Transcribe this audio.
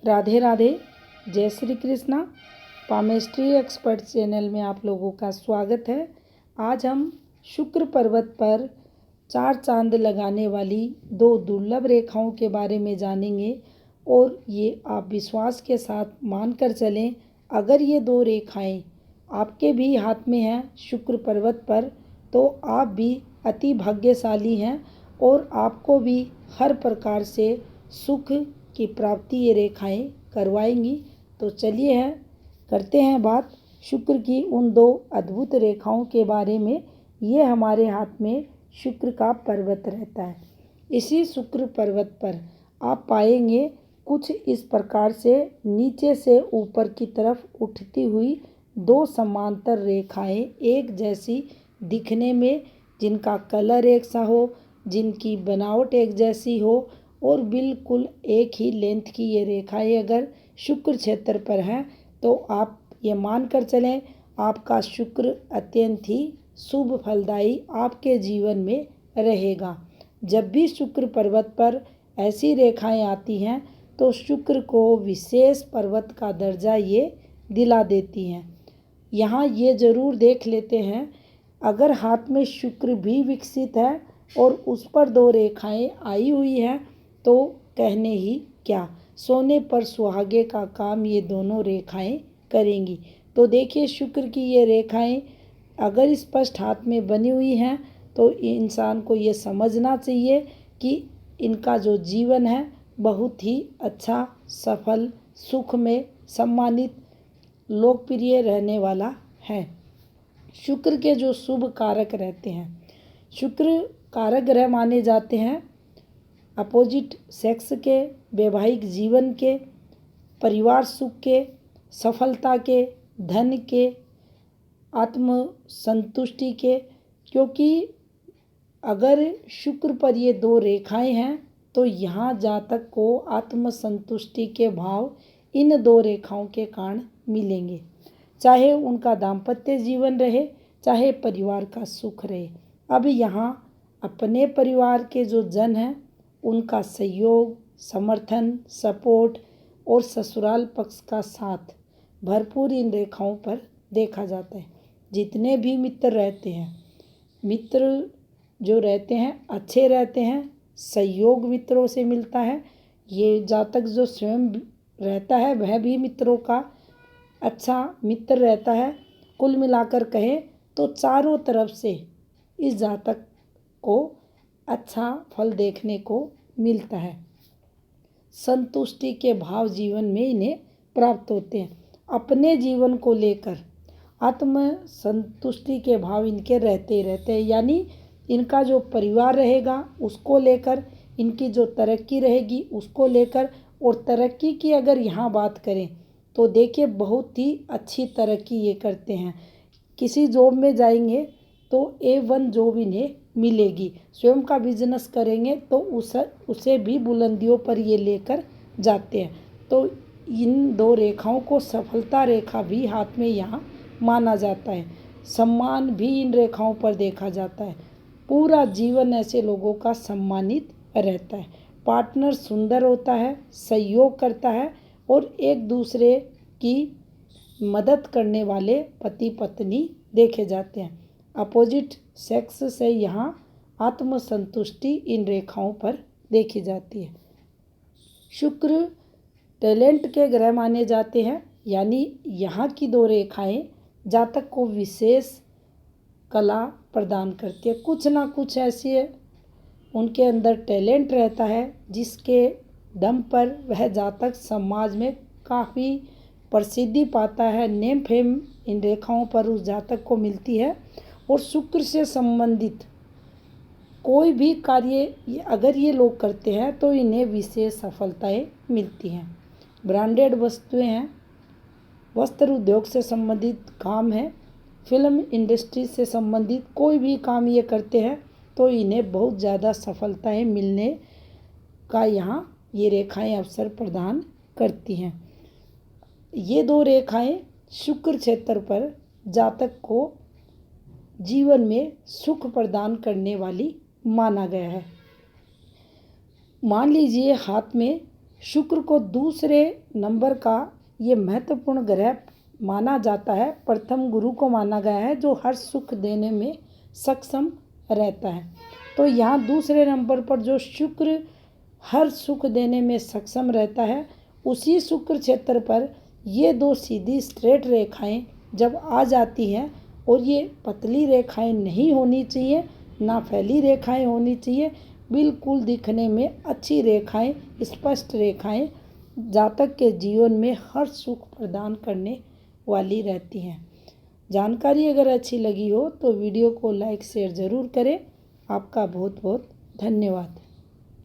राधे राधे, जय Shri Krishna. Palmistry expert channel में आप लोगों का स्वागत है। आज हम शुक्र पर्वत पर 4 चांद लगाने वाली 2 दुर्लभ रेखाओं के बारे में जानेंगे और ये आप विश्वास के साथ मानकर चलें। अगर ये 2 रेखाएं आपके भी हाथ में हैं शुक्र पर्वत पर, तो आप भी अति भाग्यशाली हैं और आपको भी हर प्रकार से सुख की प्राप्ति ये रेखाएं करवाएंगी। तो चलिए करते हैं बात शुक्र की उन 2 अद्भुत रेखाओं के बारे में। ये हमारे हाथ में शुक्र का पर्वत रहता है। इसी शुक्र पर्वत पर आप पाएंगे कुछ इस प्रकार से नीचे से ऊपर की तरफ उठती हुई 2 समांतर रेखाएं, एक जैसी दिखने में, जिनका कलर एक सा हो, जिनकी बनावट एक जैसी हो और बिल्कुल एक ही लेंथ की ये रेखाएं अगर शुक्र क्षेत्र पर हैं तो आप ये मान कर चलें आपका शुक्र अत्यंत ही शुभ फलदायी आपके जीवन में रहेगा। जब भी शुक्र पर्वत पर ऐसी रेखाएं आती हैं तो शुक्र को विशेष पर्वत का दर्जा ये दिला देती हैं। यहाँ ये ज़रूर देख लेते हैं, अगर हाथ में शुक्र भी विकसित है और उस पर 2 रेखाएं आई हुई हैं तो कहने ही क्या, सोने पर सुहागे का काम ये दोनों रेखाएं करेंगी। तो देखिए शुक्र की ये रेखाएं अगर स्पष्ट हाथ में बनी हुई हैं तो इंसान को ये समझना चाहिए कि इनका जो जीवन है बहुत ही अच्छा, सफल, सुख में सम्मानित, लोकप्रिय रहने वाला है। शुक्र के जो शुभ कारक रहते हैं, शुक्र कारक ग्रह माने जाते हैं अपोजिट सेक्स के, वैवाहिक जीवन के, परिवार सुख के, सफलता के, धन के, आत्म संतुष्टि के। क्योंकि अगर शुक्र पर ये 2 रेखाएं हैं तो यहाँ जातक को आत्म संतुष्टि के भाव इन 2 रेखाओं के कारण मिलेंगे, चाहे उनका दाम्पत्य जीवन रहे, चाहे परिवार का सुख रहे। अब यहाँ अपने परिवार के जो जन हैं उनका सहयोग, समर्थन, सपोर्ट और ससुराल पक्ष का साथ भरपूर इन रेखाओं पर देखा जाता है। जितने भी मित्र रहते हैं, मित्र जो रहते हैं अच्छे रहते हैं, सहयोग मित्रों से मिलता है। ये जातक जो स्वयं रहता है वह भी मित्रों का अच्छा मित्र रहता है। कुल मिलाकर कहें तो चारों तरफ से इस जातक को अच्छा फल देखने को मिलता है। संतुष्टि के भाव जीवन में इन्हें प्राप्त होते हैं। अपने जीवन को लेकर आत्म संतुष्टि के भाव इनके रहते ही रहते हैं। यानी इनका जो परिवार रहेगा उसको लेकर, इनकी जो तरक्की रहेगी उसको लेकर, और तरक्की की अगर यहाँ बात करें तो देखिए बहुत ही अच्छी तरक्की ये करते हैं। किसी जॉब में जाएंगे तो A1 जॉब इन्हें मिलेगी। स्वयं का बिजनेस करेंगे तो उसे भी बुलंदियों पर ये लेकर जाते हैं। तो इन 2 रेखाओं को सफलता रेखा भी हाथ में यहाँ माना जाता है। सम्मान भी इन रेखाओं पर देखा जाता है। पूरा जीवन ऐसे लोगों का सम्मानित रहता है। पार्टनर सुंदर होता है, सहयोग करता है और एक दूसरे की मदद करने वाले पति पत्नी देखे जाते हैं। अपोजिट सेक्स से यहाँ आत्मसंतुष्टि इन रेखाओं पर देखी जाती है। शुक्र टैलेंट के ग्रह माने जाते हैं। यानी यहाँ की 2 रेखाएं जातक को विशेष कला प्रदान करती है। कुछ ना कुछ ऐसी उनके अंदर टैलेंट रहता है जिसके दम पर वह जातक समाज में काफ़ी प्रसिद्धि पाता है। नेम फेम इन रेखाओं पर उस जातक को मिलती है। और शुक्र से संबंधित कोई भी कार्य अगर ये लोग करते हैं तो इन्हें विशेष सफलताएं मिलती हैं। ब्रांडेड वस्तुएं हैं, वस्त्र उद्योग से संबंधित काम है, फिल्म इंडस्ट्री से संबंधित कोई भी काम ये करते हैं तो इन्हें बहुत ज़्यादा सफलताएं मिलने का यहाँ ये रेखाएं अवसर प्रदान करती हैं। ये 2 रेखाएं शुक्र क्षेत्र पर जातक को जीवन में सुख प्रदान करने वाली माना गया है। मान लीजिए हाथ में शुक्र को दूसरे नंबर का ये महत्वपूर्ण ग्रह माना जाता है। प्रथम गुरु को माना गया है जो हर सुख देने में सक्षम रहता है। तो यहाँ दूसरे नंबर पर जो शुक्र हर सुख देने में सक्षम रहता है, उसी शुक्र क्षेत्र पर ये दो सीधी स्ट्रेट रेखाएं जब आ जाती हैं, और ये पतली रेखाएं नहीं होनी चाहिए, ना फैली रेखाएं होनी चाहिए, बिल्कुल दिखने में अच्छी रेखाएं, स्पष्ट रेखाएं जातक के जीवन में हर सुख प्रदान करने वाली रहती हैं। जानकारी अगर अच्छी लगी हो तो वीडियो को लाइक शेयर ज़रूर करें। आपका बहुत बहुत धन्यवाद।